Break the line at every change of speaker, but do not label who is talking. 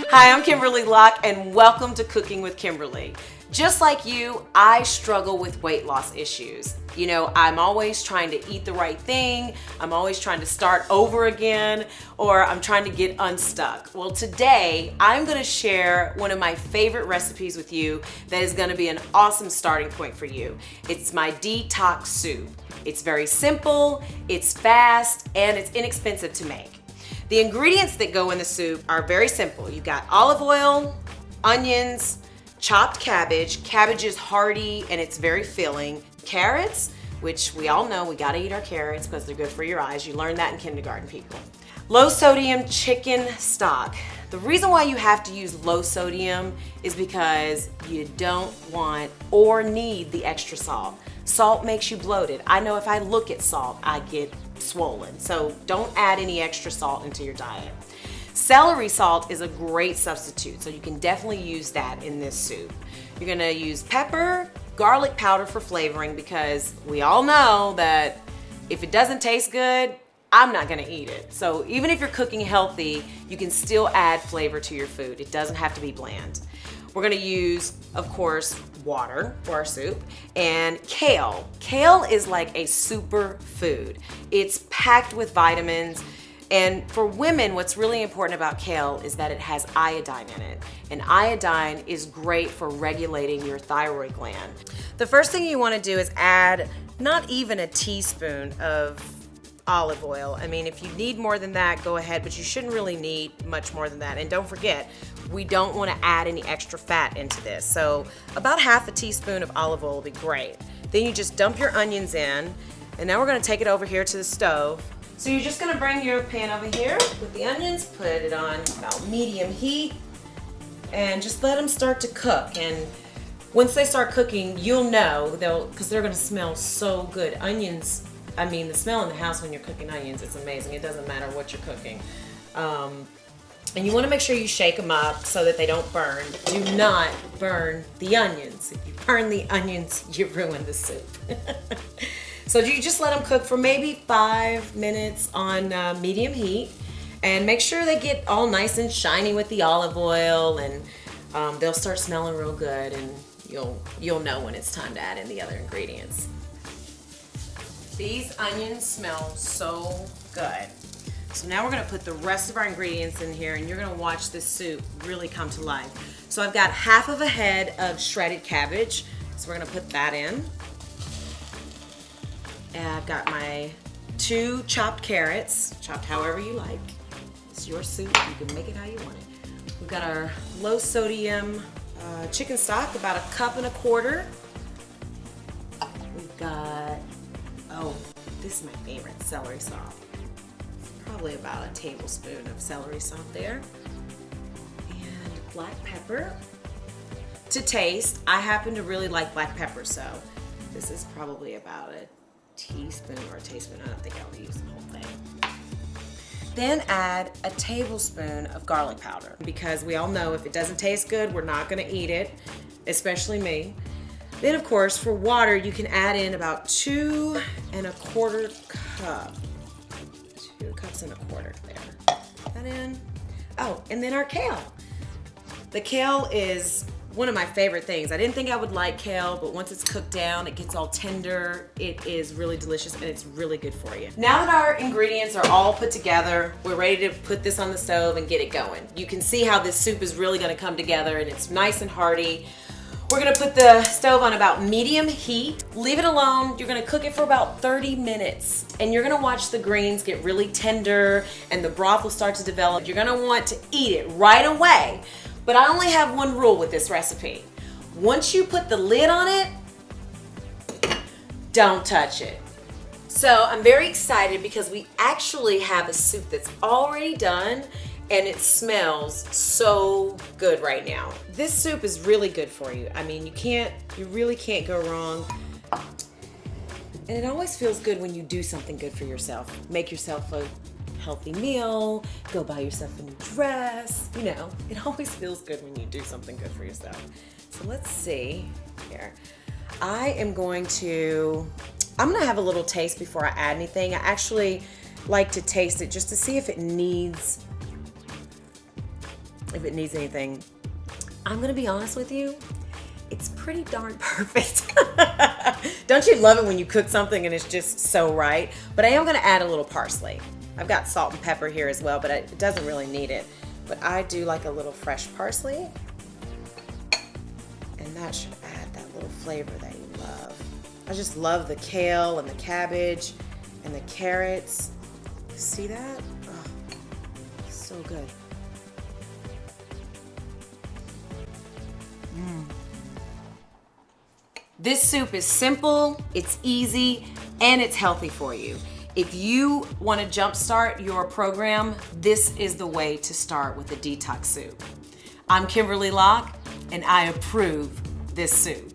Hi, I'm Kimberly Locke, and welcome to Cooking with Kimberly. Just like you, I struggle with weight loss issues. You know, I'm always trying to eat the right thing, I'm always trying to start over again, or I'm trying to get unstuck. Well, today, I'm gonna share one of my favorite recipes with you that is gonna be an awesome starting point for you. It's my detox soup. It's very simple, it's fast, and it's inexpensive to make. The ingredients that go in the soup are very simple. You've got olive oil, onions, chopped cabbage. Cabbage is hearty and it's very filling. Carrots, which we all know we gotta eat our carrots because they're good for your eyes. You learned that in kindergarten, people. Low sodium chicken stock. The reason why you have to use low sodium is because you don't want or need the extra salt. Salt makes you bloated. I know if I look at salt, I get swollen. So don't add any extra salt into your diet. Celery salt is a great substitute, so you can definitely use that in this soup. You're gonna use pepper, garlic powder for flavoring, because we all know that if it doesn't taste good, I'm not gonna eat it. So even if you're cooking healthy, you can still add flavor to your food. It doesn't have to be bland. We're gonna use, of course, water for our soup, and kale. Kale is like a super food. It's packed with vitamins, and for women, what's really important about kale is that it has iodine in it, and iodine is great for regulating your thyroid gland. The first thing you wanna do is add not even a teaspoon of olive oil. I mean, if you need more than that, go ahead, but you shouldn't really need much more than that. And don't forget, we don't want to add any extra fat into this. So about half a teaspoon of olive oil will be great. Then you just dump your onions in, and now we're going to take it over here to the stove. So you're just going to bring your pan over here with the onions, put it on about medium heat, and just let them start to cook. And once they start cooking, you'll know, because they're going to smell so good. Onions, I mean, the smell in the house when you're cooking onions, it's amazing. It doesn't matter what you're cooking. And you want to make sure you shake them up so that they don't burn. Do not burn the onions. If you burn the onions, you ruin the soup. So you just let them cook for maybe 5 minutes on medium heat, and make sure they get all nice and shiny with the olive oil, and they'll start smelling real good, and you'll know when it's time to add in the other ingredients. These onions smell so good. So now we're gonna put the rest of our ingredients in here, and you're gonna watch this soup really come to life. So I've got half of a head of shredded cabbage, so we're gonna put that in. And I've got my 2 chopped carrots, chopped however you like. It's your soup, you can make it how you want it. We've got our low sodium chicken stock, about 1.25 cups. We've got, oh, this is my favorite, celery salt. Probably about a tablespoon of celery salt there. And black pepper. To taste, I happen to really like black pepper, so this is probably about a teaspoon or a tablespoon. I don't think I'll use the whole thing. Then add a tablespoon of garlic powder, because we all know if it doesn't taste good, we're not gonna eat it, especially me. Then, of course, for water, you can add in about 2.25 cups. 2.25 cups there. Put that in. Oh, and then our kale. The kale is one of my favorite things. I didn't think I would like kale, but once it's cooked down, it gets all tender. It is really delicious, and it's really good for you. Now that our ingredients are all put together, we're ready to put this on the stove and get it going. You can see how this soup is really gonna come together, and it's nice and hearty. We're gonna put the stove on about medium heat. Leave it alone. You're gonna cook it for about 30 minutes. And you're gonna watch the greens get really tender and the broth will start to develop. You're gonna want to eat it right away. But I only have one rule with this recipe. Once you put the lid on it, don't touch it. So I'm very excited because we actually have a soup that's already done, and it smells so good right now. This soup is really good for you. I mean, you really can't go wrong. And it always feels good when you do something good for yourself. Make yourself a healthy meal, go buy yourself a new dress. You know, it always feels good when you do something good for yourself. So let's see here. I'm gonna have a little taste before I add anything. I actually like to taste it just to see if it needs if it needs anything. I'm gonna be honest with you, it's pretty darn perfect. Don't you love it when you cook something and it's just so right? But I am gonna add a little parsley. I've got salt and pepper here as well, but it doesn't really need it. But I do like a little fresh parsley. And that should add that little flavor that you love. I just love the kale and the cabbage and the carrots. See that? Oh, so good. This soup is simple, it's easy, and it's healthy for you. If you want to jumpstart your program, this is the way to start with a detox soup. I'm Kimberly Locke, and I approve this soup.